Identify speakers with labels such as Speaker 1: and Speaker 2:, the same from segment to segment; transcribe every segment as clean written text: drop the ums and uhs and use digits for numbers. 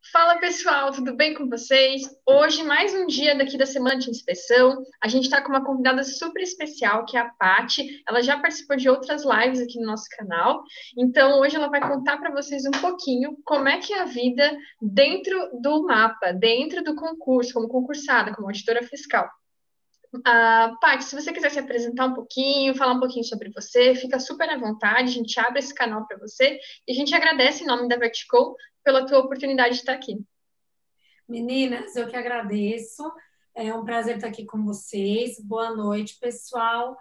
Speaker 1: Fala pessoal, tudo bem com vocês? Hoje, mais um dia daqui da semana de inspeção. A gente está com uma convidada super especial, que é a Paty. Ela já participou de outras lives aqui no nosso canal. Então, hoje ela vai contar para vocês um pouquinho como é que é a vida dentro do mapa, dentro do concurso, como concursada, como auditora fiscal. Paty, se você quiser se apresentar um pouquinho, falar um pouquinho sobre você, fica super à vontade, a gente abre esse canal para você e a gente agradece em nome da Vertical pela tua oportunidade de estar aqui.
Speaker 2: Meninas, eu que agradeço. É um prazer estar aqui com vocês. Boa noite, pessoal.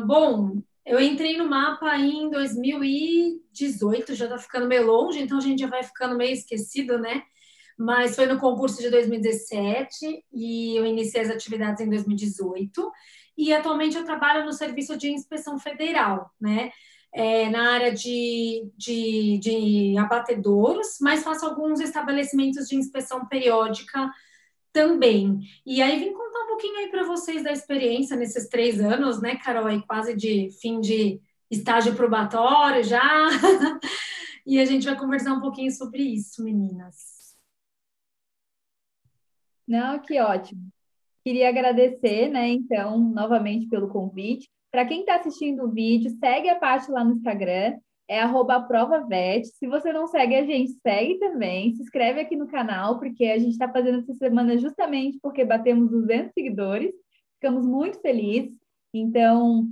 Speaker 2: Bom, eu entrei no mapa em 2018, já está ficando meio longe, então a gente já vai ficando meio esquecido, né? Mas foi no concurso de 2017 e eu iniciei as atividades em 2018. E atualmente eu trabalho no Serviço de Inspeção Federal, né? Na área de abatedouros, mas faço alguns estabelecimentos de inspeção periódica também. E aí vim contar um pouquinho aí para vocês da experiência nesses 3 anos, né, Carol? Aí quase de fim de estágio probatório já. E a gente vai conversar um pouquinho sobre isso, meninas.
Speaker 3: Não, que ótimo. Queria agradecer, né, então, novamente pelo convite. Para quem está assistindo o vídeo, segue a Paty lá no Instagram, é @provavet. Se você não segue a gente, segue também. Se inscreve aqui no canal, porque a gente está fazendo essa semana justamente porque batemos 200 seguidores. Ficamos muito felizes. Então,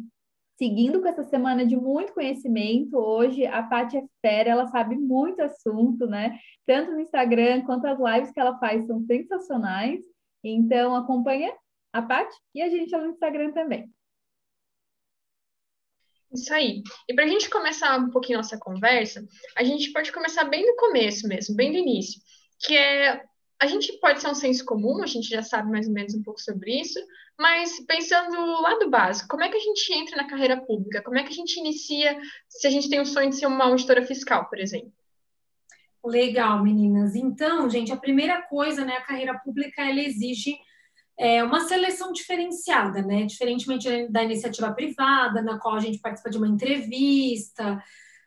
Speaker 3: seguindo com essa semana de muito conhecimento, hoje a Paty é fera, ela sabe muito assunto, né? Tanto no Instagram quanto as lives que ela faz são sensacionais. Então, acompanha a Paty e a gente lá no Instagram também.
Speaker 1: Isso aí. E para a gente começar um pouquinho nossa conversa, a gente pode começar bem no começo mesmo, bem do início, que é a gente pode ser um senso comum, a gente já sabe mais ou menos um pouco sobre isso, mas pensando lá do básico, como é que a gente entra na carreira pública? Como é que a gente inicia se a gente tem o sonho de ser uma auditora fiscal, por exemplo?
Speaker 2: Legal, meninas. Então, gente, a primeira coisa, né, a carreira pública, ela exige uma seleção diferenciada, né? Diferentemente da iniciativa privada, na qual a gente participa de uma entrevista.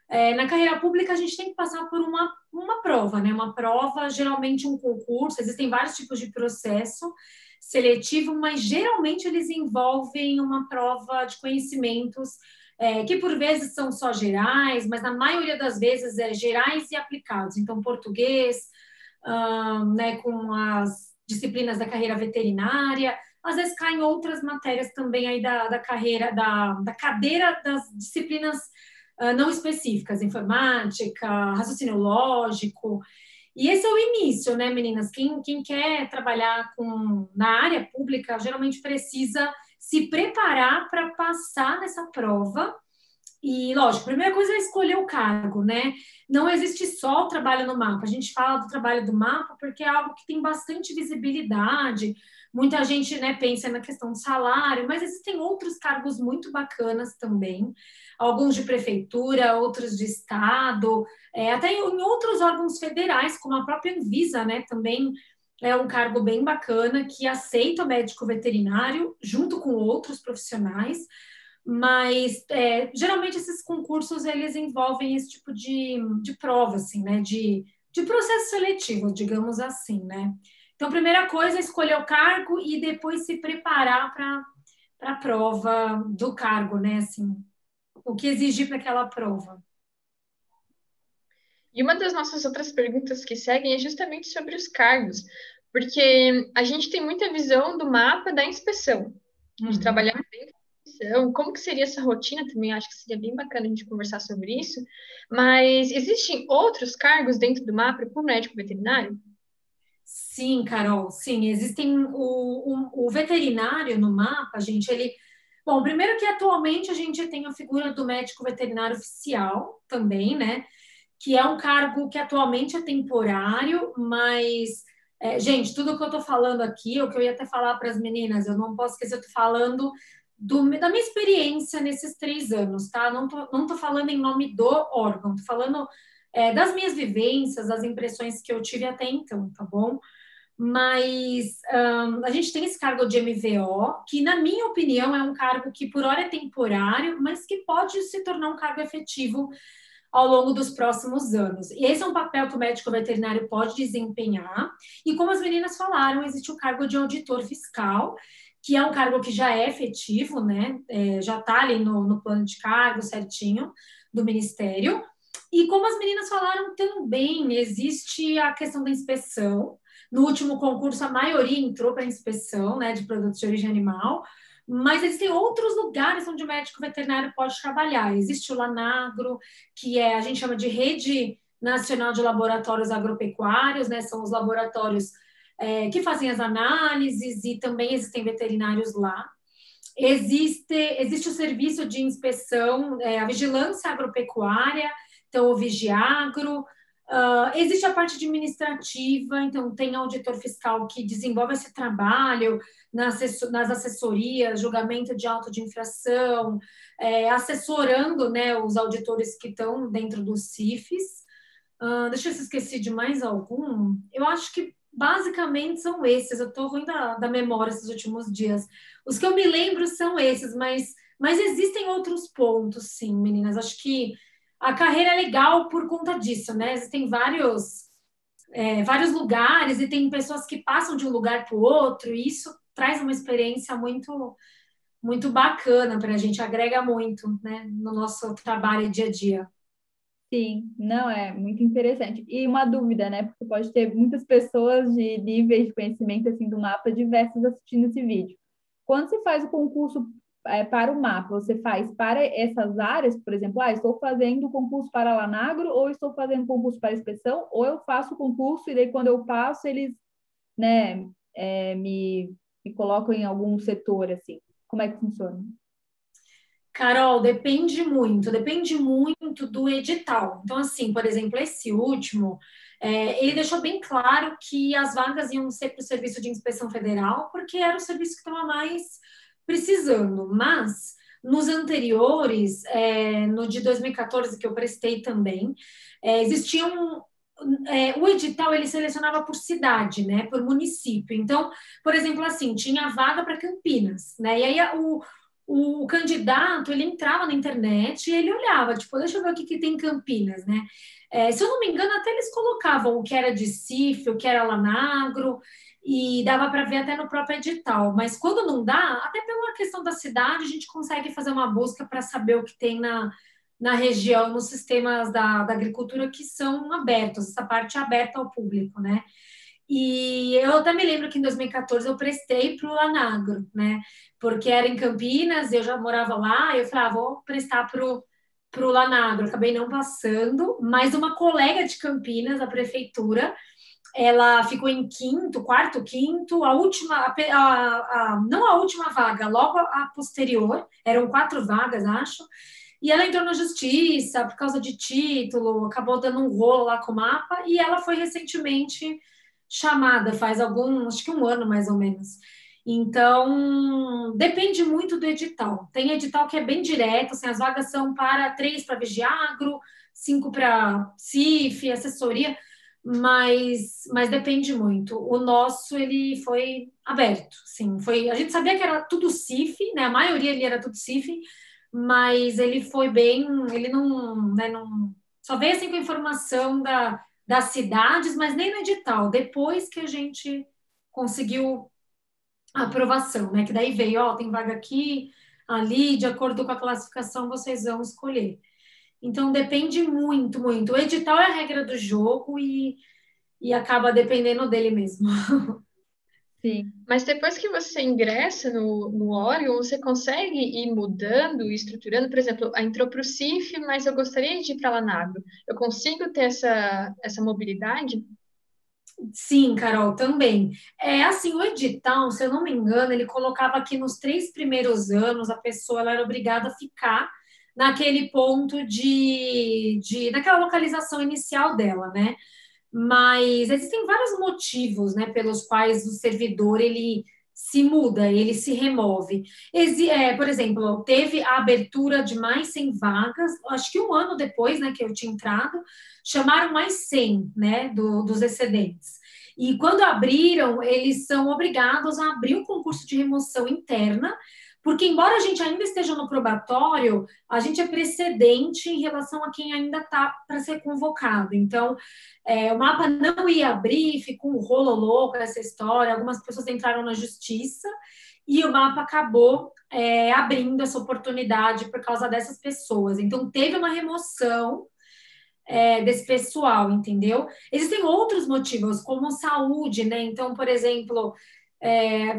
Speaker 2: Na carreira pública, a gente tem que passar por uma prova, né? Uma prova, geralmente um concurso, existem vários tipos de processo seletivo, mas geralmente eles envolvem uma prova de conhecimentos que por vezes são só gerais, mas na maioria das vezes é gerais e aplicados. Então, português, né, com as disciplinas da carreira veterinária, às vezes caem outras matérias também aí da carreira, da cadeira das disciplinas não específicas, informática, raciocínio lógico. E esse é o início, né, meninas? Quem quer trabalhar na área pública geralmente precisa se preparar para passar nessa prova. E, lógico, a primeira coisa é escolher o cargo, né? Não existe só o trabalho no mapa. A gente fala do trabalho do mapa porque é algo que tem bastante visibilidade. Muita gente, né, pensa na questão do salário, mas existem outros cargos muito bacanas também. Alguns de prefeitura, outros de estado, até em outros órgãos federais, como a própria Anvisa, né? Também é um cargo bem bacana que aceita o médico veterinário junto com outros profissionais. Mas geralmente esses concursos eles envolvem esse tipo de prova, assim, né? De processo seletivo, digamos assim, né? Então, a primeira coisa é escolher o cargo e depois se preparar para a prova do cargo, né? Assim, o que exigir para aquela prova.
Speaker 1: E uma das nossas outras perguntas que seguem é justamente sobre os cargos, porque a gente tem muita visão do mapa da inspeção, de trabalhar dentro da inspeção, como que seria essa rotina também, acho que seria bem bacana a gente conversar sobre isso, mas existem outros cargos dentro do mapa para o médico veterinário?
Speaker 2: Sim, Carol, sim, existem o veterinário no mapa, gente, ele. Bom, primeiro que atualmente a gente tem a figura do médico veterinário oficial também, né? Que é um cargo que atualmente é temporário, mas, gente, tudo que eu estou falando aqui, o que eu ia até falar para as meninas, eu não posso esquecer, eu estou falando da minha experiência nesses 3 anos, tá? Não tô falando em nome do órgão, tô falando das minhas vivências, das impressões que eu tive até então, tá bom? Mas a gente tem esse cargo de MVO, que, na minha opinião, é um cargo que por hora é temporário, mas que pode se tornar um cargo efetivo ao longo dos próximos anos. E esse é um papel que o médico veterinário pode desempenhar. E como as meninas falaram, existe o cargo de auditor fiscal, que é um cargo que já é efetivo, né? Já está ali no plano de cargo certinho do Ministério. E como as meninas falaram também, existe a questão da inspeção. No último concurso, a maioria entrou para a inspeção, né, de produtos de origem animal, mas existem outros lugares onde o médico veterinário pode trabalhar. Existe o Lanagro, que a gente chama de Rede Nacional de Laboratórios Agropecuários, né, são os laboratórios que fazem as análises, e também existem veterinários lá. Existe o serviço de inspeção, a vigilância agropecuária, então o Vigiagro. Existe a parte administrativa, então tem auditor fiscal que desenvolve esse trabalho nas assessorias, julgamento de auto de infração, assessorando, né, os auditores que estão dentro dos CIFs. Deixa eu ver se esqueci de mais algum. Eu acho que basicamente são esses. Eu estou ruim da memória esses últimos dias. Os que eu me lembro são esses, mas existem outros pontos, sim, meninas. Acho que a carreira é legal por conta disso, né? Existem vários lugares e tem pessoas que passam de um lugar para o outro, e isso traz uma experiência muito, muito bacana para a gente, agrega muito, né, no nosso trabalho dia a dia.
Speaker 3: Sim, não, é muito interessante. E uma dúvida, né? Porque pode ter muitas pessoas de níveis de conhecimento assim do mapa diversos assistindo esse vídeo. Quando você faz o concurso para o mapa, você faz para essas áreas, por exemplo, estou fazendo concurso para Lanagro, ou estou fazendo concurso para inspeção, ou eu faço o concurso e daí quando eu passo, eles, né, me colocam em algum setor, assim. Como é que funciona?
Speaker 2: Carol, depende muito do edital. Então, assim, por exemplo, esse último, ele deixou bem claro que as vagas iam ser para o Serviço de Inspeção Federal, porque era o serviço que estava mais precisando. Mas, nos anteriores, no de 2014, que eu prestei também, existiam o edital ele selecionava por cidade, né, por município. Então, por exemplo, assim, tinha vaga para Campinas, né, e aí o candidato, ele entrava na internet e ele olhava, tipo, deixa eu ver o que tem em Campinas, né? Se eu não me engano, até eles colocavam o que era de CIF, o que era Lanagro, e dava para ver até no próprio edital. Mas quando não dá, até pela questão da cidade, a gente consegue fazer uma busca para saber o que tem na região, nos sistemas da agricultura que são abertos, essa parte é aberta ao público, né? E eu até me lembro que em 2014 eu prestei para o Lanagro, né? Porque era em Campinas, eu já morava lá, eu falei, vou prestar para o Lanagro. Acabei não passando, mas uma colega de Campinas, da prefeitura, ela ficou em quarto, quinto, a última, não a última vaga, logo a posterior, eram 4 vagas, acho, e ela entrou na justiça por causa de título, acabou dando um rolo lá com o mapa, e ela foi recentemente chamada, faz acho que 1 ano mais ou menos. Então, depende muito do edital. Tem edital que é bem direto, assim, as vagas são 3 para Vigiagro, 5 para CIF, assessoria, mas depende muito. O nosso, ele foi aberto, sim. A gente sabia que era tudo CIF, né? A maioria ali era tudo CIF, mas ele foi bem, ele não, né, não só veio assim com informação das cidades, mas nem no edital, depois que a gente conseguiu a aprovação, né? Que daí veio, tem vaga aqui, ali, de acordo com a classificação, vocês vão escolher. Então, depende muito, muito. O edital é a regra do jogo e acaba dependendo dele mesmo.
Speaker 3: Sim.
Speaker 1: Mas depois que você ingressa no Orion, você consegue ir mudando e estruturando, por exemplo, entrou para o CIF, mas eu gostaria de ir para a Lanagro. Eu consigo ter essa mobilidade?
Speaker 2: Sim, Carol, também. Assim, o edital, se eu não me engano, ele colocava que nos 3 primeiros anos a pessoa ela era obrigada a ficar naquele ponto naquela localização inicial dela, né? Mas existem vários motivos, né, pelos quais o servidor ele se muda, ele se remove. Por exemplo, teve a abertura de mais 100 vagas, acho que 1 ano depois, né, que eu tinha entrado, chamaram mais 100, né, dos excedentes. E quando abriram, eles são obrigados a abrir um concurso de remoção interna Porque, embora a gente ainda esteja no probatório, a gente é precedente em relação a quem ainda está para ser convocado. Então, o mapa não ia abrir, ficou um rolo louco essa história, algumas pessoas entraram na justiça e o mapa acabou abrindo essa oportunidade por causa dessas pessoas. Então, teve uma remoção desse pessoal, entendeu? Existem outros motivos, como saúde, né? Então, por exemplo,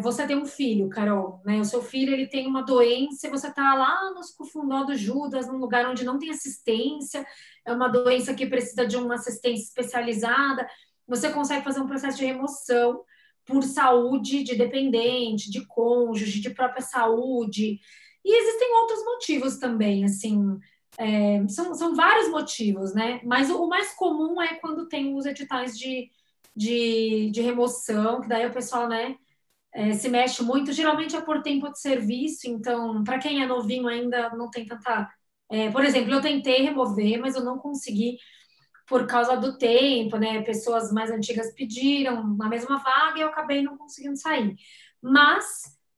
Speaker 2: você tem um filho, Carol, né? O seu filho, ele tem uma doença e você tá lá no Cufundó do Judas, num lugar onde não tem assistência, é uma doença que precisa de uma assistência especializada, você consegue fazer um processo de remoção por saúde de dependente, de cônjuge, de própria saúde. E existem outros motivos também, assim, são vários motivos, né? Mas o mais comum é quando tem os editais de remoção, que daí o pessoal, né, se mexe muito. Geralmente é por tempo de serviço, então, para quem é novinho ainda não tem tanta. Por exemplo, eu tentei remover, mas eu não consegui por causa do tempo, né? Pessoas mais antigas pediram na mesma vaga e eu acabei não conseguindo sair. Mas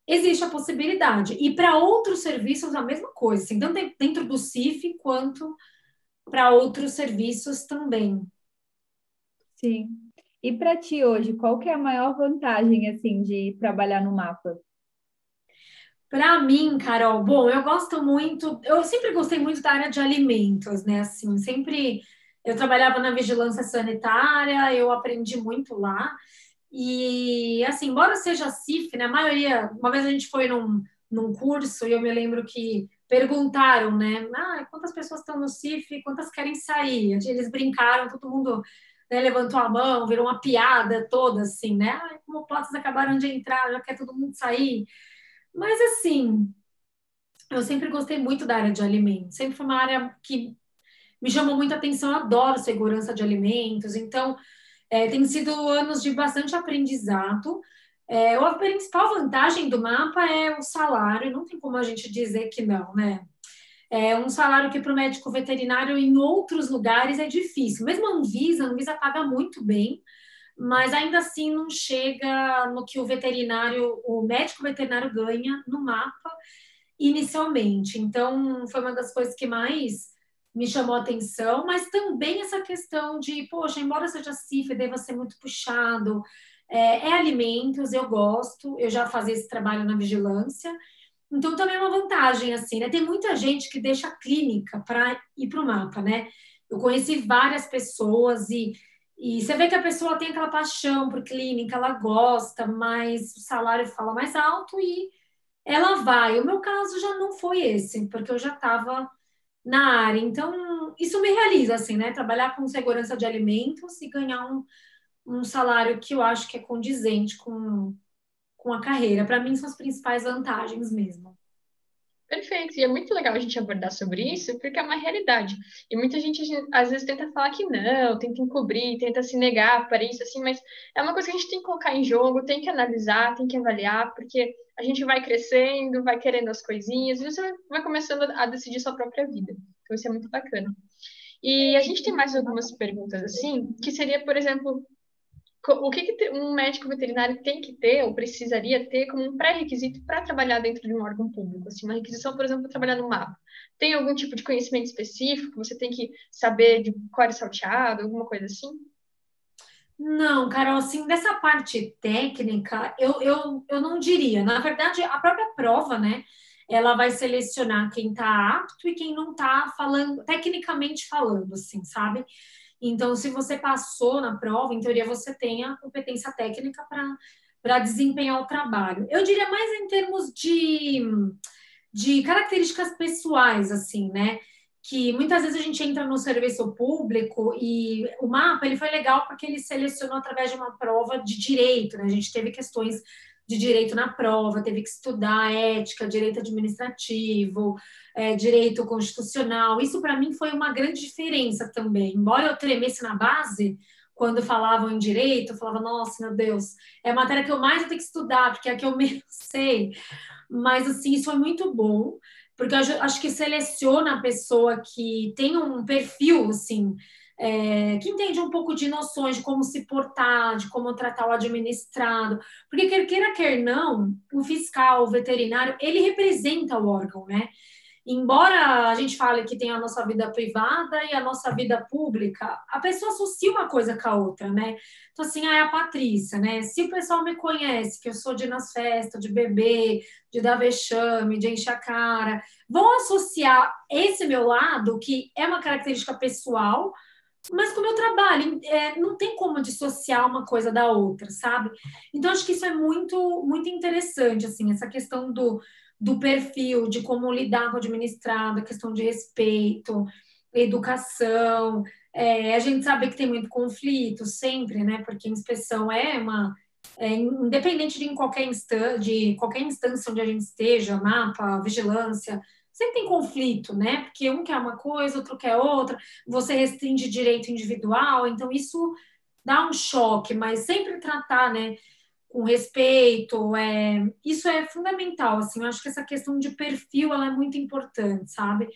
Speaker 2: existe a possibilidade. E para outros serviços, a mesma coisa, assim, tanto dentro do CIF quanto para outros serviços também.
Speaker 3: Sim. E para ti hoje, qual que é a maior vantagem assim de trabalhar no mapa?
Speaker 2: Para mim, Carol, bom, eu sempre gostei muito da área de alimentos, né? Assim, sempre eu trabalhava na vigilância sanitária, eu aprendi muito lá. E assim, embora seja CIF, né? A maioria, uma vez a gente foi num curso e eu me lembro que perguntaram, né? Quantas pessoas estão no CIF, quantas querem sair? Eles brincaram, todo mundo, né, levantou a mão, virou uma piada toda, assim, né? Como potes acabaram de entrar, já quer todo mundo sair. Mas assim, eu sempre gostei muito da área de alimentos, sempre foi uma área que me chamou muita atenção, eu adoro segurança de alimentos, então tem sido anos de bastante aprendizado. A principal vantagem do mapa é o salário, não tem como a gente dizer que não, né? É um salário que para o médico veterinário em outros lugares é difícil. Mesmo a Anvisa paga muito bem, mas ainda assim não chega no que o médico veterinário ganha no mapa inicialmente. Então, foi uma das coisas que mais me chamou a atenção, mas também essa questão de, poxa, embora seja CIF, deva ser muito puxado, alimentos, eu gosto, eu já fazia esse trabalho na vigilância, então também é uma vantagem, assim, né? Tem muita gente que deixa a clínica para ir para o mapa, né? Eu conheci várias pessoas e você vê que a pessoa tem aquela paixão por clínica, ela gosta, mas o salário fala mais alto e ela vai. O meu caso já não foi esse, porque eu já estava na área. Então, isso me realiza, assim, né? Trabalhar com segurança de alimentos e ganhar um salário que eu acho que é condizente com a carreira. Para mim, são as principais vantagens mesmo.
Speaker 1: Perfeito, e é muito legal a gente abordar sobre isso, porque é uma realidade. E muita gente, às vezes, tenta falar que não, tenta encobrir, tenta se negar para isso, assim, mas é uma coisa que a gente tem que colocar em jogo, tem que analisar, tem que avaliar, porque a gente vai crescendo, vai querendo as coisinhas, e você vai começando a decidir sua própria vida. Então, isso é muito bacana. E a gente tem mais algumas perguntas, assim, que seria, por exemplo, o que um médico veterinário tem que ter ou precisaria ter como um pré-requisito para trabalhar dentro de um órgão público? Assim, uma requisição, por exemplo, para trabalhar no mapa. Tem algum tipo de conhecimento específico? Você tem que saber de core salteado, alguma coisa assim?
Speaker 2: Não, Carol, assim, dessa parte técnica, eu não diria. Na verdade, a própria prova, né? Ela vai selecionar quem está apto e quem não está falando, tecnicamente falando, assim, sabe? Então, se você passou na prova, em teoria você tem a competência técnica para desempenhar o trabalho. Eu diria mais em termos de características pessoais, assim, né? Que muitas vezes a gente entra no serviço público e o mapa ele foi legal porque ele selecionou através de uma prova de direito, né? A gente teve questões de direito na prova, teve que estudar ética, direito administrativo, direito constitucional. Isso para mim foi uma grande diferença também. Embora eu tremesse na base, quando falavam em direito, eu falava, nossa, meu Deus, é a matéria que eu mais vou ter que estudar, porque é a que eu menos sei. Mas, assim, isso é muito bom, porque eu acho que seleciona a pessoa que tem um perfil, assim, que entende um pouco de noções de como se portar, de como tratar o administrado, porque quer queira, quer não, o fiscal, o veterinário, ele representa o órgão, né? Embora a gente fale que tem a nossa vida privada e a nossa vida pública, a pessoa associa uma coisa com a outra, né? Então, assim, é a Patrícia, né? Se o pessoal me conhece, que eu sou de ir nas festas, de beber, de dar vexame, de encher a cara, vão associar esse meu lado, que é uma característica pessoal, mas com o meu trabalho, não tem como dissociar uma coisa da outra, sabe? Então, acho que isso é muito, muito interessante, assim, essa questão do perfil, de como lidar com o administrado, a questão de respeito, educação. A gente sabe que tem muito conflito sempre, né? Porque a inspeção independente de qualquer instância onde a gente esteja, mapa, vigilância, sempre tem conflito, né? Porque um quer uma coisa, outro quer outra, você restringe direito individual, então isso dá um choque, mas sempre tratar, né? Com respeito, isso é fundamental, assim, eu acho que essa questão de perfil, ela é muito importante, sabe?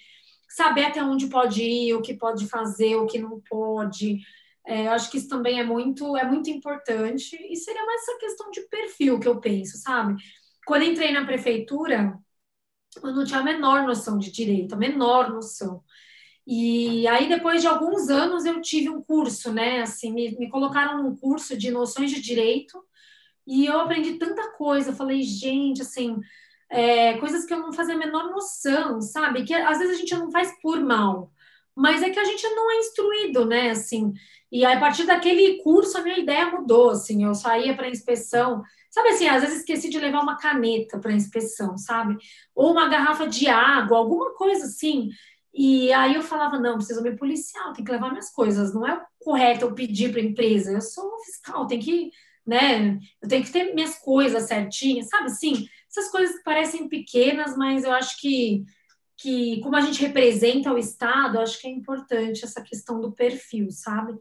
Speaker 2: Saber até onde pode ir, o que pode fazer, o que não pode, eu acho que isso também é muito importante, e seria mais essa questão de perfil que eu penso, sabe? Quando eu entrei na prefeitura, eu não tinha a menor noção de direito, a menor noção. E aí, depois de alguns anos, eu tive um curso, né? Assim, me colocaram num curso de noções de direito, e eu aprendi tanta coisa. Eu falei, gente, assim, coisas que eu não fazia a menor noção, sabe? Que às vezes a gente não faz por mal, mas é que a gente não é instruído, né? Assim, e aí, a partir daquele curso, a minha ideia mudou, assim, eu saía para inspeção, sabe assim, às vezes esqueci de levar uma caneta para inspeção, sabe? Ou uma garrafa de água, alguma coisa assim. E aí eu falava, não, preciso me policiar, tem que levar minhas coisas, não é correto eu pedir para a empresa, eu sou fiscal, tem que, né? Eu tenho que ter minhas coisas certinhas, sabe assim? Essas coisas que parecem pequenas, mas eu acho que como a gente representa o Estado, eu acho que é importante essa questão do perfil, sabe?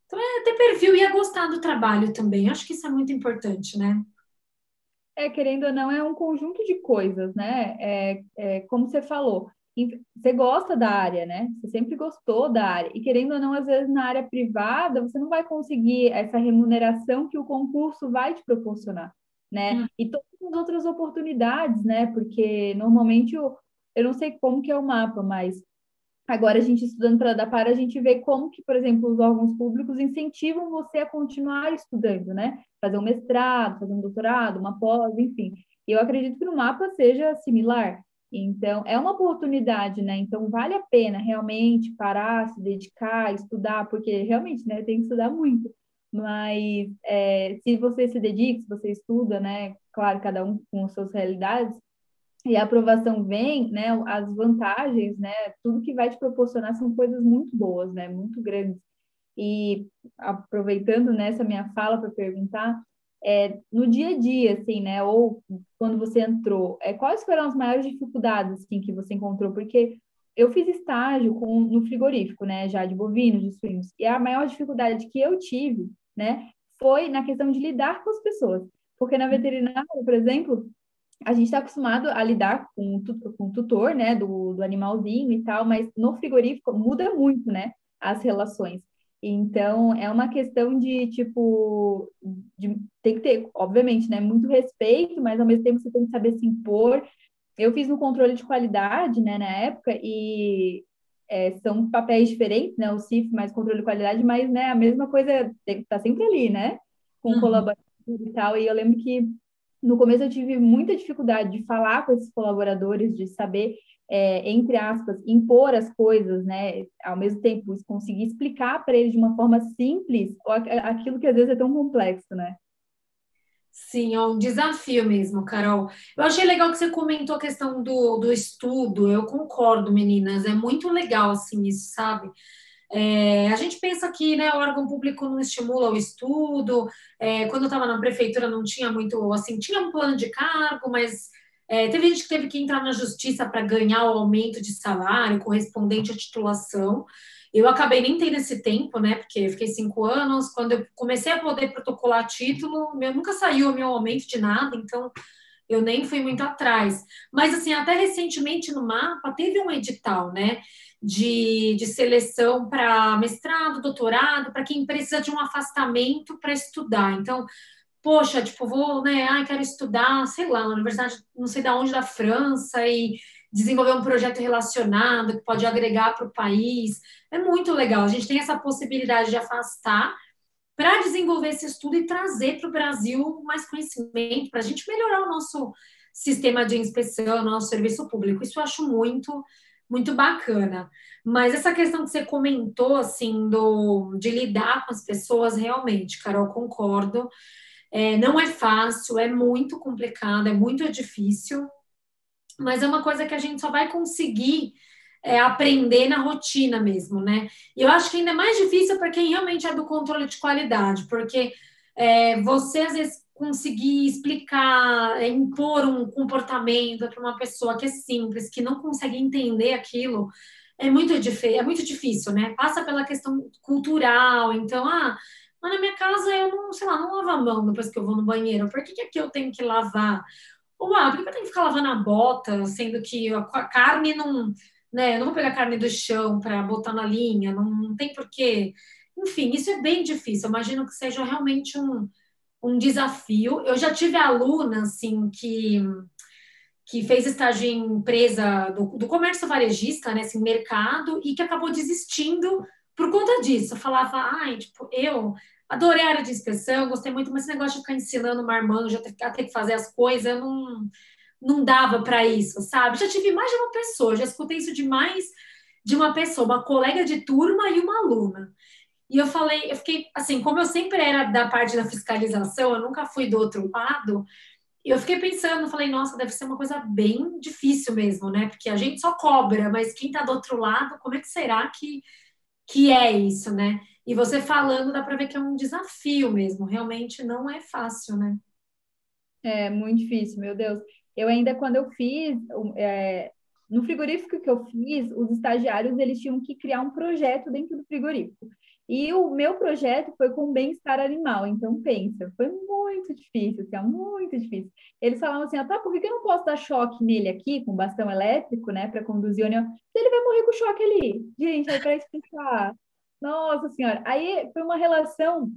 Speaker 2: Então, ter perfil e gostar do trabalho também. Eu acho que isso é muito importante, né?
Speaker 3: Querendo ou não, é um conjunto de coisas, né? Como você falou, você gosta da área, né? Você sempre gostou da área. E querendo ou não, às vezes na área privada, você não vai conseguir essa remuneração que o concurso vai te proporcionar, né? E todas as outras oportunidades, né? Porque normalmente eu não sei como que é o mapa, mas agora a gente estudando para dar para a gente ver como que, por exemplo, os órgãos públicos incentivam você a continuar estudando, né? Fazer um mestrado, fazer um doutorado, uma pós, enfim. E eu acredito que no mapa seja similar. Então, é uma oportunidade, né? Então, vale a pena realmente parar, se dedicar, estudar, porque realmente, né, tem que estudar muito. Mas se você se dedica, se você estuda, né? Claro, cada um com as suas realidades, e a aprovação vem, né, as vantagens, né, tudo que vai te proporcionar são coisas muito boas, né, muito grandes. E aproveitando nessa minha fala para perguntar, no dia a dia, assim, né, ou quando você entrou, quais foram as maiores dificuldades, assim, que você encontrou? Porque eu fiz estágio no frigorífico, né, já de bovinos, de suínos, e a maior dificuldade que eu tive, né, foi na questão de lidar com as pessoas. Porque na veterinária, por exemplo, a gente está acostumado a lidar com o tutor, né, do animalzinho e tal, mas no frigorífico muda muito, né, as relações. Então, é uma questão de, tipo, tem que ter, obviamente, né, muito respeito, mas ao mesmo tempo você tem que saber se impor. Eu fiz no controle de qualidade, né, na época, e são papéis diferentes, né, o CIF mais controle de qualidade, mas, né, a mesma coisa tem que estar sempre ali, né, com colaboradores e tal, e eu lembro que no começo eu tive muita dificuldade de falar com esses colaboradores, de saber, entre aspas, impor as coisas, né? Ao mesmo tempo, conseguir explicar para eles de uma forma simples aquilo que às vezes é tão complexo, né?
Speaker 2: Sim, é um desafio mesmo, Carol. Eu achei legal que você comentou a questão do estudo. Eu concordo, meninas. É muito legal, assim, isso, sabe? A gente pensa que, né, o órgão público não estimula o estudo. Quando eu estava na prefeitura não tinha muito, assim, tinha um plano de cargo, mas teve gente que teve que entrar na justiça para ganhar o aumento de salário correspondente à titulação. Eu acabei nem tendo esse tempo, né, porque eu fiquei 5 anos. Quando eu comecei a poder protocolar título, nunca saiu o meu aumento de nada, então eu nem fui muito atrás. Mas, assim, até recentemente no Mapa teve um edital, né? De seleção para mestrado, doutorado, para quem precisa de um afastamento para estudar. Então, poxa, tipo, vou, né? Ai, quero estudar, sei lá, na universidade, não sei da onde, da França, e desenvolver um projeto relacionado que pode agregar para o país. É muito legal. A gente tem essa possibilidade de afastar para desenvolver esse estudo e trazer para o Brasil mais conhecimento, para a gente melhorar o nosso sistema de inspeção, o nosso serviço público. Isso eu acho muito, muito bacana. Mas essa questão que você comentou, assim, de lidar com as pessoas, realmente, Carol, concordo. Não é fácil, é muito complicado, é muito difícil, mas é uma coisa que a gente só vai conseguir aprender na rotina mesmo, né? E eu acho que ainda é mais difícil para quem realmente é do controle de qualidade, porque você às vezes conseguir explicar, impor um comportamento para uma pessoa que é simples, que não consegue entender aquilo, é muito difícil, né? Passa pela questão cultural, então, mas na minha casa eu não, sei lá, não lavo a mão depois que eu vou no banheiro. Por que aqui eu tenho que lavar? Ou, por que eu tenho que ficar lavando a bota, sendo que a carne não, né? Eu não vou pegar carne do chão para botar na linha, não tem porquê. Enfim, isso é bem difícil. Eu imagino que seja realmente um desafio. Eu já tive aluna, assim, que fez estágio em empresa do comércio varejista, né, assim, mercado, e que acabou desistindo por conta disso. Eu falava, tipo, eu adorei a área de inspeção, gostei muito, mas esse negócio de ficar ensinando marmanjo a ter que fazer as coisas, eu não dava para isso, sabe? Já tive mais de uma pessoa, já escutei isso de mais de uma pessoa, uma colega de turma e uma aluna. E eu fiquei, assim, como eu sempre era da parte da fiscalização, eu nunca fui do outro lado, e eu fiquei pensando, falei, nossa, deve ser uma coisa bem difícil mesmo, né? Porque a gente só cobra, mas quem tá do outro lado, como é que será que é isso, né? E você falando, dá para ver que é um desafio mesmo, realmente não é fácil, né?
Speaker 3: É muito difícil, meu Deus. Eu ainda, quando eu fiz, no frigorífico que eu fiz, os estagiários, eles tinham que criar um projeto dentro do frigorífico. E o meu projeto foi com bem-estar animal. Então, pensa, foi muito difícil, assim, muito difícil. Eles falavam assim, tá, por que eu não posso dar choque nele aqui, com bastão elétrico, né, para conduzir o animal? Se ele vai morrer com choque ali. Gente, aí para explicar. Nossa Senhora. Aí foi uma relação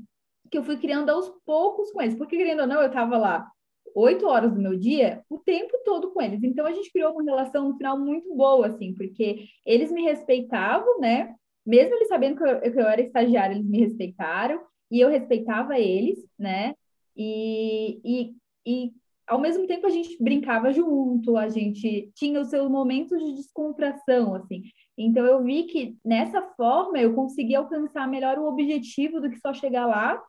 Speaker 3: que eu fui criando aos poucos com eles, porque querendo ou não, eu estava lá 8 horas do meu dia, o tempo todo com eles. Então, a gente criou uma relação, no final, muito boa, assim, porque eles me respeitavam, né? Mesmo eles sabendo que eu era estagiária, eles me respeitaram, e eu respeitava eles, né? E ao mesmo tempo, a gente brincava junto, a gente tinha os seus momentos de descontração, assim. Então, eu vi que, nessa forma, eu conseguia alcançar melhor o objetivo do que só chegar lá,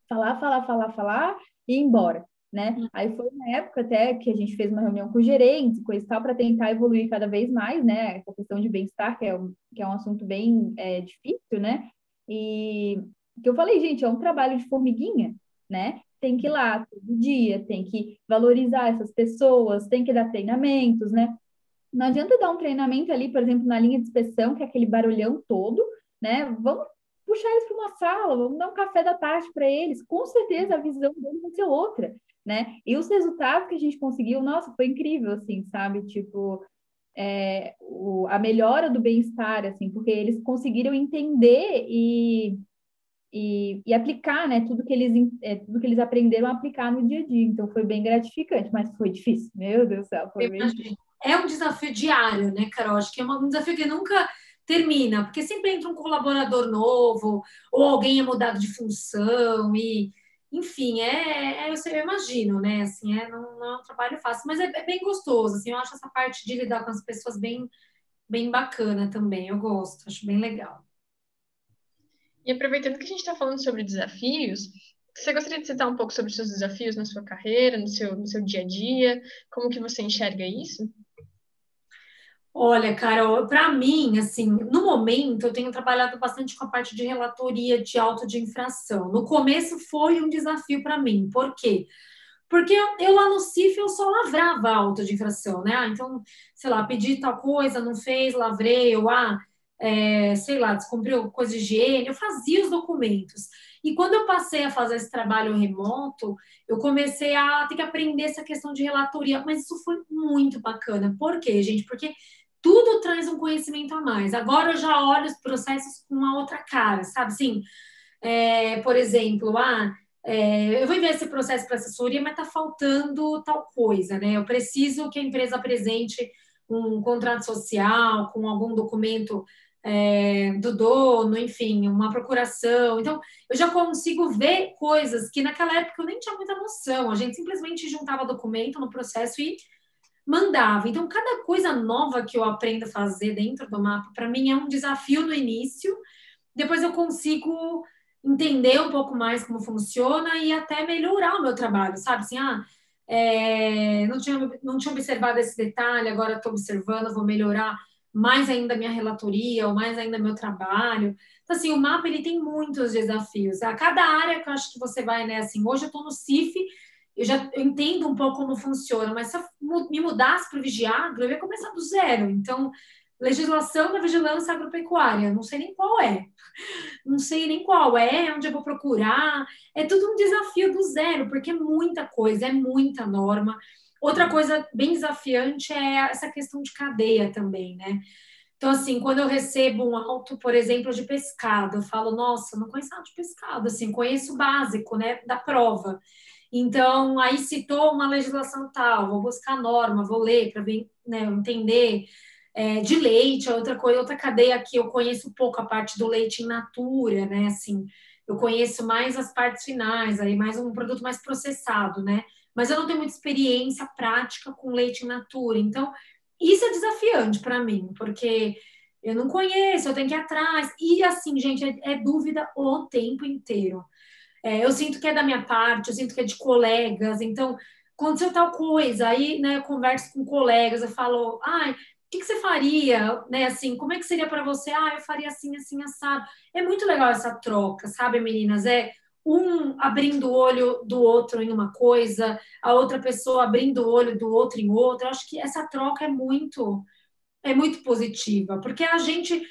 Speaker 3: falar e ir embora, né? Aí foi uma época até que a gente fez uma reunião com o gerente, coisa e tal, para tentar evoluir cada vez mais, né? Essa questão de bem-estar, que é um assunto bem difícil, né? E que eu falei, gente, é um trabalho de formiguinha, né? Tem que ir lá todo dia, tem que valorizar essas pessoas, tem que dar treinamentos, né? Não adianta dar um treinamento ali, por exemplo, na linha de inspeção, que é aquele barulhão todo, né? Vamos puxar eles para uma sala, vamos dar um café da tarde para eles. Com certeza a visão deles vai ser outra, né? E os resultados que a gente conseguiu, nossa, foi incrível, assim, sabe? Tipo, a melhora do bem-estar, assim, porque eles conseguiram entender e aplicar, né? Tudo que eles aprenderam a aplicar no dia a dia. Então, foi bem gratificante, mas foi difícil. Meu Deus do céu, foi bem difícil.
Speaker 2: É um desafio diário, né, Carol? Acho que é um desafio que nunca termina, porque sempre entra um colaborador novo, ou alguém é mudado de função, e enfim, eu imagino, né? Assim, não é um trabalho fácil, mas é bem gostoso. Assim, eu acho essa parte de lidar com as pessoas bem, bem bacana também. Eu gosto, acho bem legal.
Speaker 1: E aproveitando que a gente está falando sobre desafios, você gostaria de citar um pouco sobre os seus desafios na sua carreira, no seu dia a dia? Como que você enxerga isso?
Speaker 2: Olha, Carol, para mim, assim, no momento eu tenho trabalhado bastante com a parte de relatoria de auto de infração. No começo foi um desafio para mim. Por quê? Porque eu lá no CIF eu só lavrava auto de infração, né? Então, sei lá, pedi tal coisa, não fez, lavrei, sei lá, descumpriu coisa de higiene, eu fazia os documentos. E quando eu passei a fazer esse trabalho remoto, eu comecei a ter que aprender essa questão de relatoria, mas isso foi muito bacana. Por quê, gente? Porque tudo traz um conhecimento a mais. Agora eu já olho os processos com uma outra cara, sabe? Assim, por exemplo, eu vou enviar esse processo para assessoria, mas está faltando tal coisa, né? Eu preciso que a empresa apresente um contrato social com algum documento do dono, enfim, uma procuração. Então, eu já consigo ver coisas que naquela época eu nem tinha muita noção. A gente simplesmente juntava documento no processo e mandava. Então, cada coisa nova que eu aprendo a fazer dentro do mapa, para mim é um desafio no início. Depois eu consigo entender um pouco mais como funciona e até melhorar o meu trabalho, sabe? Assim, não tinha observado esse detalhe, agora estou observando, vou melhorar mais ainda a minha relatoria, ou mais ainda meu trabalho. Então, assim, o mapa, ele tem muitos desafios. A cada área que eu acho que você vai, né? Assim, hoje eu estou no CIF, eu entendo um pouco como funciona, mas se eu me mudasse para o Vigiagro, eu ia começar do zero. Então, legislação da vigilância agropecuária, não sei nem qual é. Não sei nem qual é, onde eu vou procurar. É tudo um desafio do zero, porque é muita coisa, é muita norma. Outra coisa bem desafiante é essa questão de cadeia também, né? Então, assim, quando eu recebo um auto, por exemplo, de pescado, eu falo, nossa, não conheço nada de pescado, assim, conheço o básico, né, da prova. Então, aí citou uma legislação tal, vou buscar a norma, vou ler para ver, né, entender. De leite, outra coisa, outra cadeia que eu conheço pouco, a parte do leite in natura, né? Assim, eu conheço mais as partes finais, aí mais um produto mais processado, né? Mas eu não tenho muita experiência prática com leite in natura. Então, isso é desafiante para mim, porque eu não conheço, eu tenho que ir atrás. E assim, gente, é dúvida o tempo inteiro. Eu sinto que é da minha parte, eu sinto que é de colegas. Então, aconteceu tal coisa, aí, né, eu converso com colegas, eu falo, ai, o que você faria, né, assim, como é que seria para você? Ah, eu faria assim, assim, assado. É muito legal essa troca, sabe, meninas? É um abrindo o olho do outro em uma coisa, a outra pessoa abrindo o olho do outro em outra. Eu acho que essa troca é muito positiva, porque a gente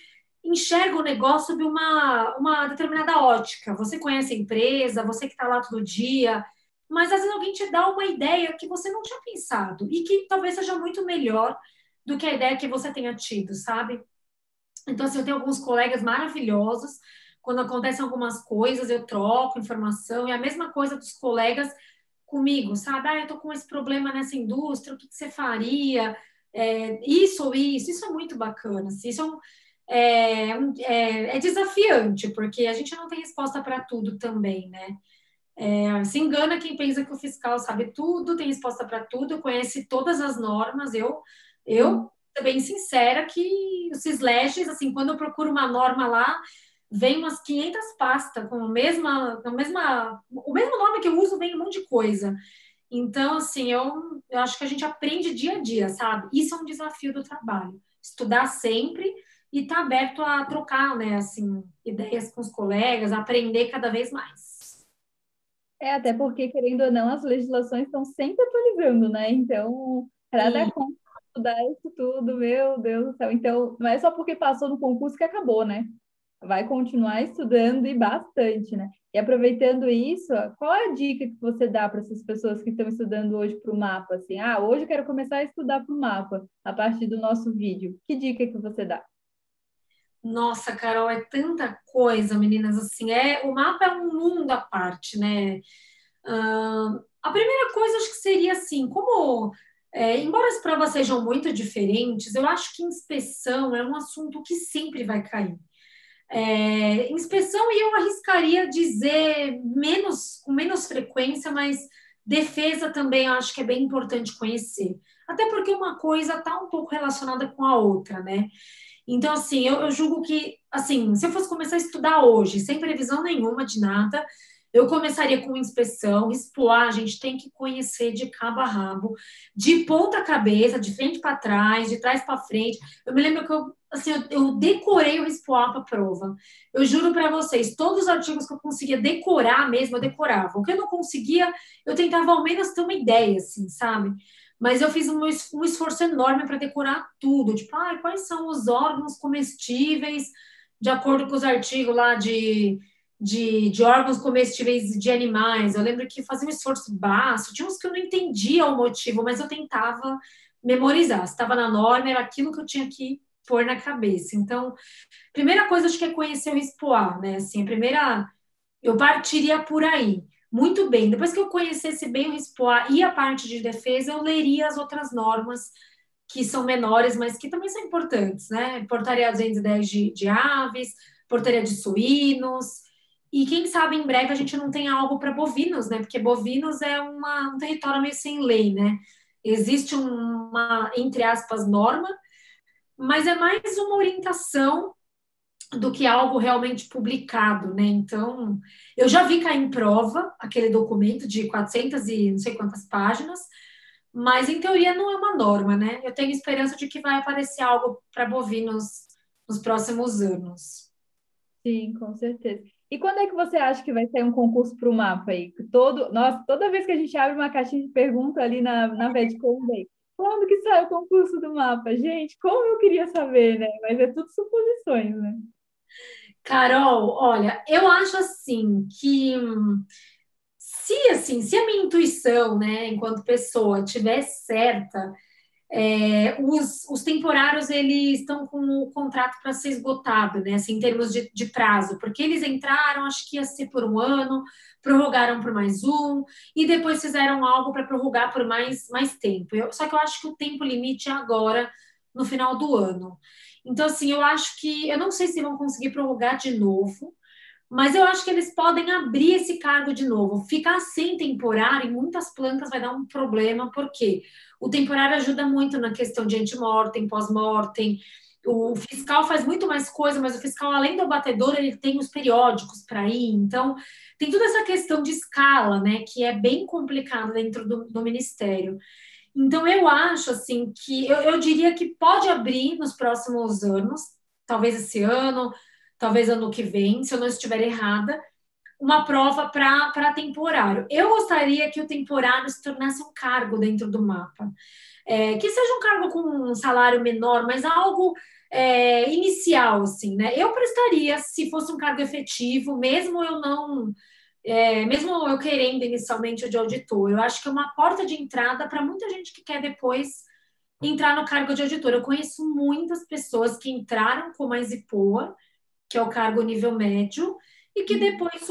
Speaker 2: enxerga o negócio sob uma determinada ótica. Você conhece a empresa, você que está lá todo dia, mas às vezes alguém te dá uma ideia que você não tinha pensado e que talvez seja muito melhor do que a ideia que você tenha tido, sabe? Então, assim, eu tenho alguns colegas maravilhosos. Quando acontecem algumas coisas, eu troco informação, e a mesma coisa dos colegas comigo, sabe? Ah, eu tô com esse problema nessa indústria, o que você faria? Isso ou isso é muito bacana. Assim, isso é desafiante, porque a gente não tem resposta para tudo também, né? Se engana quem pensa que o fiscal sabe tudo, tem resposta para tudo, conhece todas as normas. Eu tô bem sincera que os Sisleges, assim, quando eu procuro uma norma lá, vem umas 500 pastas com o mesmo nome que eu uso, vem um monte de coisa. Então, assim, eu acho que a gente aprende dia a dia, sabe? Isso é um desafio do trabalho. Estudar sempre e estar aberto a trocar, né, assim, ideias com os colegas, aprender cada vez mais.
Speaker 3: Até porque, querendo ou não, as legislações estão sempre atualizando, né? Então, para dar conta de estudar isso tudo, meu Deus do céu. Então, não é só porque passou no concurso que acabou, né? Vai continuar estudando e bastante, né? E aproveitando isso, qual é a dica que você dá para essas pessoas que estão estudando hoje para o mapa? Assim, hoje eu quero começar a estudar para o mapa, a partir do nosso vídeo. Que dica que você dá?
Speaker 2: Nossa, Carol, é tanta coisa, meninas, assim, o mapa é um mundo à parte, né? A primeira coisa, acho que seria assim, embora as provas sejam muito diferentes, eu acho que inspeção é um assunto que sempre vai cair. Inspeção, e eu arriscaria dizer com menos frequência, mas defesa também eu acho que é bem importante conhecer. Até porque uma coisa está um pouco relacionada com a outra, né? Então, assim, eu julgo que, assim, se eu fosse começar a estudar hoje, sem previsão nenhuma de nada, eu começaria com inspeção, explorar, a gente tem que conhecer de cabo a rabo, de ponta cabeça, de frente para trás, de trás para frente. Eu me lembro que eu decorei o Expoá para a prova. Eu juro para vocês, todos os artigos que eu conseguia decorar mesmo, eu decorava. O que eu não conseguia, eu tentava ao menos ter uma ideia, assim, sabe? mas eu fiz um esforço enorme para decorar tudo. Tipo, quais são os órgãos comestíveis, de acordo com os artigos lá de órgãos comestíveis de animais. Eu lembro que fazia um esforço baixo, tinha uns que eu não entendia o motivo, mas eu tentava memorizar. Se estava na norma, era aquilo que eu tinha que pôr na cabeça. Então, primeira coisa, acho que é conhecer o RISPOA, né? Assim, a primeira, eu partiria por aí. Muito bem. Depois que eu conhecesse bem o RISPOA e a parte de defesa, eu leria as outras normas que são menores, mas que também são importantes, né? Portaria 210 de aves, portaria de suínos, e quem sabe em breve a gente não tem algo para bovinos, né? Porque bovinos é um território meio sem lei, né? Existe uma, entre aspas, norma, mas é mais uma orientação do que algo realmente publicado, né? Então, eu já vi cair em prova aquele documento de 400 e não sei quantas páginas, mas em teoria não é uma norma, né? Eu tenho esperança de que vai aparecer algo para bovinos nos próximos anos.
Speaker 3: Sim, com certeza. E quando é que você acha que vai sair um concurso para o mapa aí? Nossa, toda vez que a gente abre uma caixinha de pergunta ali na VetCom, quando que sai o concurso do mapa? Gente, como eu queria saber, né? Mas é tudo suposições, né?
Speaker 2: Carol, olha, eu acho assim que se a minha intuição, né, enquanto pessoa, tiver certa, os temporários eles estão com o contrato para ser esgotado, né? Assim, em termos de prazo, porque eles entraram, acho que ia ser por um ano, prorrogaram por mais um, e depois fizeram algo para prorrogar por mais tempo. Só que eu acho que o tempo limite é agora, no final do ano. Então, assim, eu acho que eu não sei se vão conseguir prorrogar de novo. Mas eu acho que eles podem abrir esse cargo de novo. Ficar sem temporário em muitas plantas vai dar um problema, porque o temporário ajuda muito na questão de antemortem, pós-mortem. O fiscal faz muito mais coisa, mas o fiscal, além do batedor, ele tem os periódicos para ir. Então, tem toda essa questão de escala, né, que é bem complicada dentro do Ministério. Então, eu acho, assim, que eu diria que pode abrir nos próximos anos, talvez esse ano, talvez ano que vem, se eu não estiver errada, uma prova para temporário. Eu gostaria que o temporário se tornasse um cargo dentro do mapa. Que seja um cargo com um salário menor, mas algo inicial, assim, né? Eu prestaria se fosse um cargo efetivo, mesmo eu não. Mesmo eu querendo inicialmente o de auditor, eu acho que é uma porta de entrada para muita gente que quer depois entrar no cargo de auditor. Eu conheço muitas pessoas que entraram como a Exipoa, que é o cargo nível médio, e que depois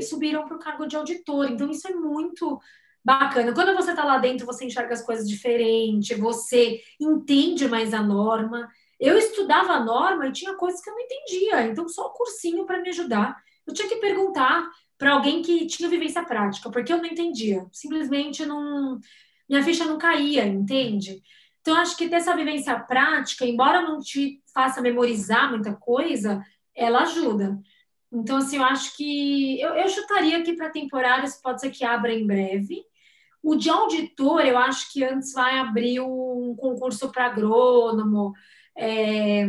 Speaker 2: subiram para o cargo de auditor. Então, isso é muito bacana. Quando você está lá dentro, você enxerga as coisas diferente, você entende mais a norma. Eu estudava a norma e tinha coisas que eu não entendia, então só o cursinho para me ajudar. Eu tinha que perguntar para alguém que tinha vivência prática, porque eu não entendia. Simplesmente não. Minha ficha não caía, entende? Então, acho que ter essa vivência prática, embora não te faça memorizar muita coisa, ela ajuda. Então, assim, eu acho que eu chutaria que para temporários pode ser que abra em breve. O de auditor, eu acho que antes vai abrir um concurso para agrônomo, é,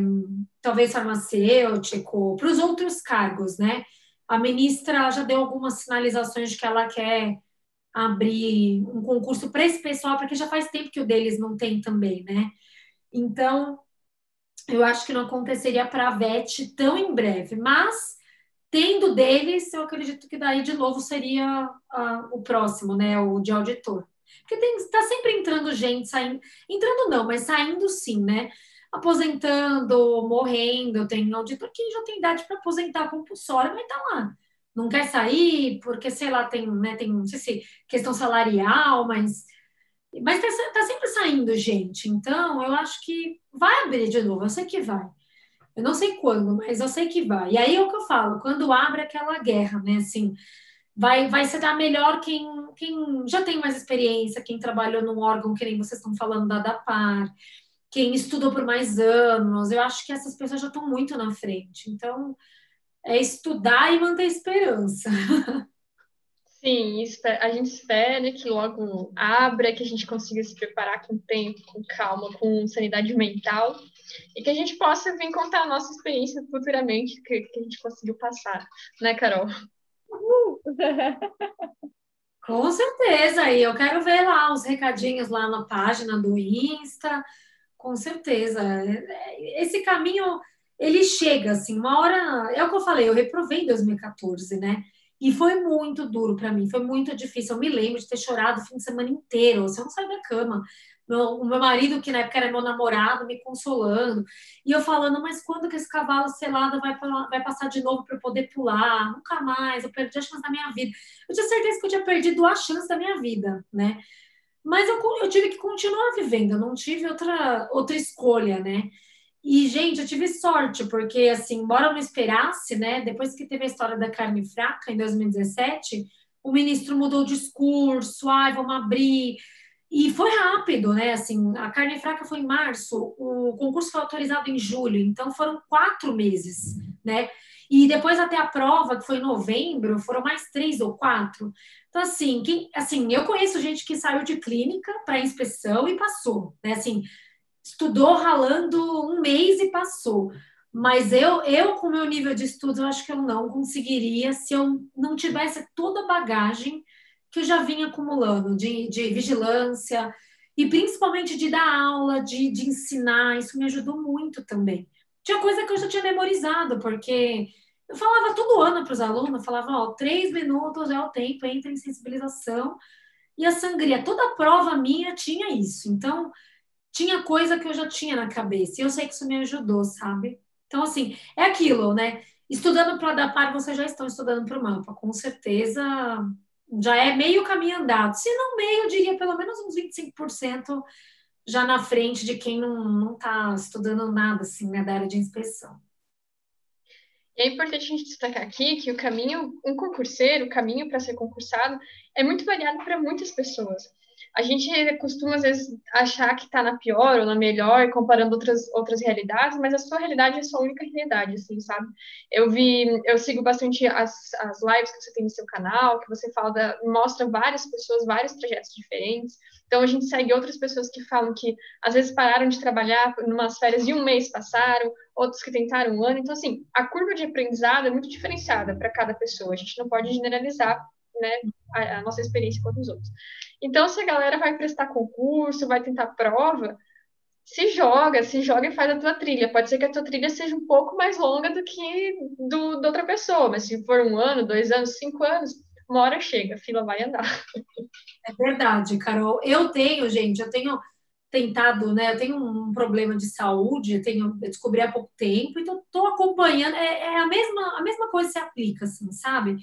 Speaker 2: talvez farmacêutico, para os outros cargos, né? A ministra já deu algumas sinalizações de que ela quer abrir um concurso para esse pessoal, porque já faz tempo que o deles não tem também, né? Então, eu acho que não aconteceria para a VET tão em breve, mas tendo deles, eu acredito que daí de novo seria o próximo, né? O de auditor. Porque está sempre entrando gente, saindo. Entrando não, mas saindo sim, né? Aposentando, morrendo. Tem auditor que já tem idade para aposentar compulsório, mas tá lá. Não quer sair, porque, sei lá, tem, não sei se questão salarial, mas tá sempre saindo gente. Então, eu acho que vai abrir de novo, eu sei que vai. Eu não sei quando, mas eu sei que vai. E aí é o que eu falo, quando abre aquela guerra, né? Assim, vai se dar melhor quem já tem mais experiência, quem trabalhou num órgão que nem vocês estão falando da ADAPAR, quem estudou por mais anos. Eu acho que essas pessoas já estão muito na frente. Então, é estudar e manter a esperança.
Speaker 1: Sim, a gente espera que logo abra, que a gente consiga se preparar com tempo, com calma, com sanidade mental, e que a gente possa vir contar a nossa experiência futuramente, que a gente conseguiu passar, né, Carol?
Speaker 2: Com certeza, e eu quero ver lá os recadinhos lá na página do Insta, com certeza. Esse caminho, ele chega assim, uma hora, é o que eu falei, eu reprovei em 2014, né? E foi muito duro para mim, foi muito difícil. Eu me lembro de ter chorado o fim de semana inteiro, você não sai da cama. O meu marido, que na época era meu namorado, me consolando. E eu falando, mas quando que esse cavalo selado vai passar de novo para eu poder pular? Nunca mais, eu perdi a chance da minha vida. Eu tinha certeza que eu tinha perdido a chance da minha vida, né? Mas eu tive que continuar vivendo, eu não tive outra escolha, né? E, gente, eu tive sorte, porque, assim, embora eu não esperasse, né? Depois que teve a história da carne fraca, em 2017, o ministro mudou o discurso, ai, vamos abrir. E foi rápido, né? Assim, a carne fraca foi em março, o concurso foi autorizado em julho, então foram 4 meses, né? E depois até a prova, que foi em novembro, foram mais 3 ou 4. Então, assim, eu conheço gente que saiu de clínica para inspeção e passou, né? Assim, estudou ralando 1 mês e passou. Mas eu com o meu nível de estudo, eu acho que eu não conseguiria se eu não tivesse toda a bagagem que eu já vinha acumulando de vigilância e principalmente de dar aula, de ensinar. Isso me ajudou muito também. Tinha coisa que eu já tinha memorizado, porque eu falava todo ano para os alunos, eu falava, ó, 3 minutos é o tempo, entra em sensibilização. E a sangria, toda a prova minha tinha isso. Então, tinha coisa que eu já tinha na cabeça. E eu sei que isso me ajudou, sabe? Então, assim, é aquilo, né? Estudando para dar par, vocês já estão estudando para o mapa. Com certeza já é meio caminho andado. Se não meio, eu diria pelo menos uns 25% já na frente de quem não está estudando nada, assim, né, da área de inspeção.
Speaker 1: E é importante a gente destacar aqui que o caminho, um concurseiro, o caminho para ser concursado, é muito variado para muitas pessoas. A gente costuma, às vezes, achar que está na pior ou na melhor, comparando outras realidades, mas a sua realidade é a sua única realidade, assim, sabe? Eu sigo bastante as lives que você tem no seu canal, que você mostra várias pessoas, vários trajetos diferentes. Então, a gente segue outras pessoas que falam que, às vezes, pararam de trabalhar, numas férias de 1 mês passaram, outros que tentaram 1 ano. Então, assim, a curva de aprendizado é muito diferenciada para cada pessoa. A gente não pode generalizar, né, a nossa experiência com os outros. Então, se a galera vai prestar concurso, vai tentar prova, se joga e faz a tua trilha. Pode ser que a tua trilha seja um pouco mais longa do que da outra pessoa, mas se for 1 ano, 2 anos, 5 anos, uma hora chega, a fila vai andar.
Speaker 2: É verdade, Carol. Eu tenho tentado, né? Eu tenho um problema de saúde, eu descobri há pouco tempo, então estou acompanhando. É a mesma coisa se aplica, assim, sabe?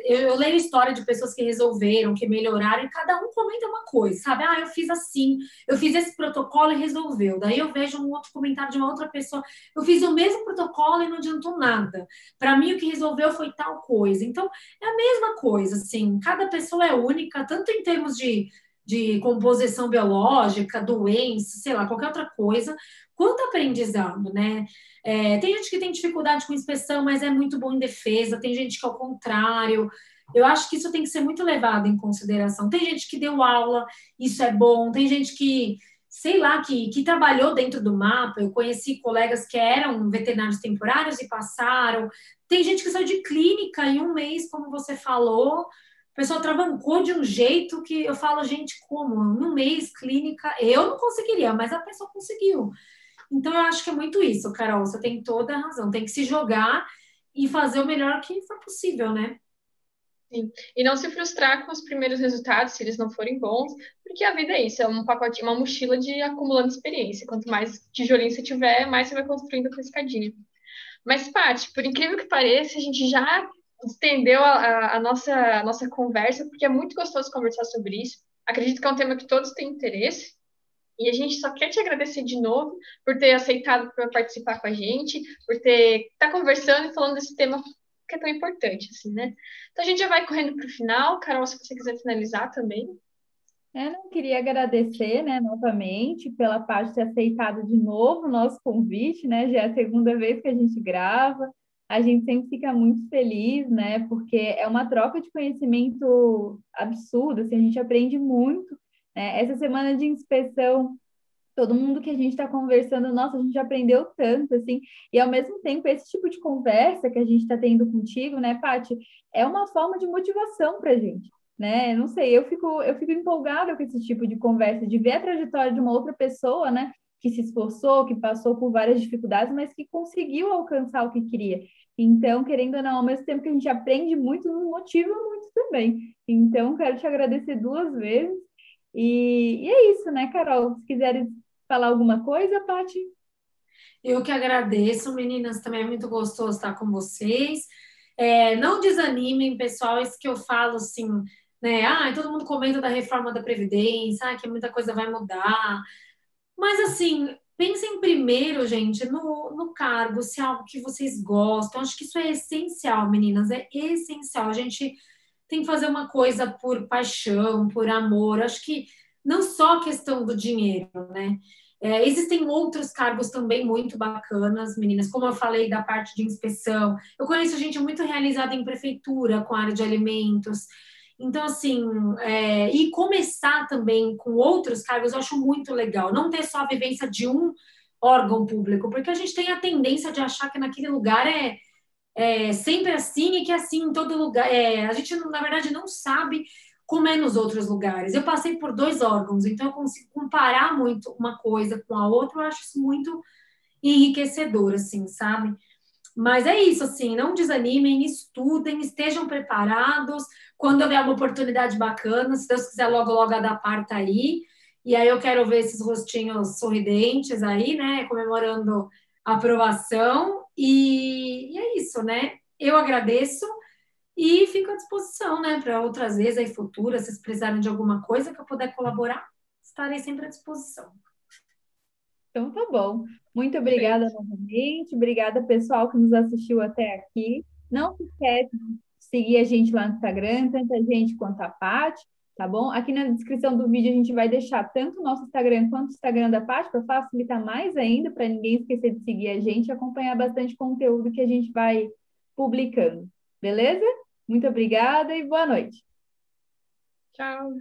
Speaker 2: Eu leio história de pessoas que resolveram, que melhoraram, e cada um comenta uma coisa, sabe? Ah, eu fiz assim, eu fiz esse protocolo e resolveu. Daí eu vejo um outro comentário de uma outra pessoa, eu fiz o mesmo protocolo e não adiantou nada. Para mim, o que resolveu foi tal coisa. Então, é a mesma coisa, assim, cada pessoa é única, tanto em termos de composição biológica, doença, sei lá, qualquer outra coisa, quanto aprendizado, né? Tem gente que tem dificuldade com inspeção, mas é muito bom em defesa, tem gente que é o contrário. Eu acho que isso tem que ser muito levado em consideração. Tem gente que deu aula, isso é bom, tem gente que, sei lá, que trabalhou dentro do mapa. Eu conheci colegas que eram veterinários temporários e passaram. Tem gente que saiu de clínica em 1 mês, como você falou. A pessoa travancou de um jeito que eu falo, gente, como? Em 1 mês, clínica, eu não conseguiria, mas a pessoa conseguiu. Então, eu acho que é muito isso, Carol. Você tem toda a razão. Tem que se jogar e fazer o melhor que for possível, né?
Speaker 1: Sim. E não se frustrar com os primeiros resultados, se eles não forem bons, porque a vida é isso, é um pacotinho, uma mochila de acumulando experiência. Quanto mais tijolinho você tiver, mais você vai construindo a tua escadinha. Mas, Paty, por incrível que pareça, a gente já estendeu a nossa conversa, porque é muito gostoso conversar sobre isso. Acredito que é um tema que todos têm interesse. E a gente só quer te agradecer de novo por ter aceitado para participar com a gente, por ter estar conversando e falando desse tema que é tão importante, assim, né? Então a gente já vai correndo para o final. Carol, se você quiser finalizar também.
Speaker 3: Não queria agradecer, né, novamente pela parte de ter aceitado de novo o nosso convite, né? Já é a segunda vez que a gente grava. A gente sempre fica muito feliz, né? Porque é uma troca de conhecimento absurda, assim, a gente aprende muito, né? Essa semana de inspeção, todo mundo que a gente está conversando, nossa, a gente aprendeu tanto, assim, e ao mesmo tempo, esse tipo de conversa que a gente está tendo contigo, né, Paty, é uma forma de motivação para a gente. né? Não sei, eu fico empolgada com esse tipo de conversa, de ver a trajetória de uma outra pessoa, né? Que se esforçou, que passou por várias dificuldades, mas que conseguiu alcançar o que queria. Então, querendo ou não, ao mesmo tempo que a gente aprende muito, nos motiva muito também. Então, quero te agradecer duas vezes. E é isso, né, Carol? Se quiseres falar alguma coisa, Paty?
Speaker 2: Eu que agradeço, meninas, também é muito gostoso estar com vocês. Não desanimem, pessoal, isso que eu falo assim, né? Todo mundo comenta da reforma da Previdência, que muita coisa vai mudar. Mas assim, pensem primeiro, gente, no cargo, se é algo que vocês gostam. Acho que isso é essencial, meninas, é essencial. A gente tem que fazer uma coisa por paixão, por amor. Acho que não só a questão do dinheiro, né? Existem outros cargos também muito bacanas, meninas, como eu falei da parte de inspeção. Eu conheço gente muito realizada em prefeitura, com a área de alimentos. Então, assim, e começar também com outros cargos, eu acho muito legal. Não ter só a vivência de um órgão público, porque a gente tem a tendência de achar que naquele lugar é sempre assim e que é assim em todo lugar. A gente, na verdade, não sabe como é nos outros lugares. Eu passei por dois órgãos, então eu consigo comparar muito uma coisa com a outra, eu acho isso muito enriquecedor, assim, sabe? Mas é isso, assim, não desanimem, estudem, estejam preparados. Quando houver uma oportunidade bacana, se Deus quiser, logo, logo a da par tá aí. E aí eu quero ver esses rostinhos sorridentes aí, né, comemorando a aprovação. E é isso, né? Eu agradeço e fico à disposição, né, para outras vezes aí futuras, se vocês precisarem de alguma coisa que eu puder colaborar, estarei sempre à disposição.
Speaker 3: Então tá bom. Muito obrigada novamente. Obrigada, pessoal, que nos assistiu até aqui. Não se esquece de seguir a gente lá no Instagram, tanto a gente quanto a Paty, tá bom? Aqui na descrição do vídeo a gente vai deixar tanto o nosso Instagram quanto o Instagram da Paty, para facilitar mais ainda, para ninguém esquecer de seguir a gente e acompanhar bastante conteúdo que a gente vai publicando. Beleza? Muito obrigada e boa noite.
Speaker 1: Tchau.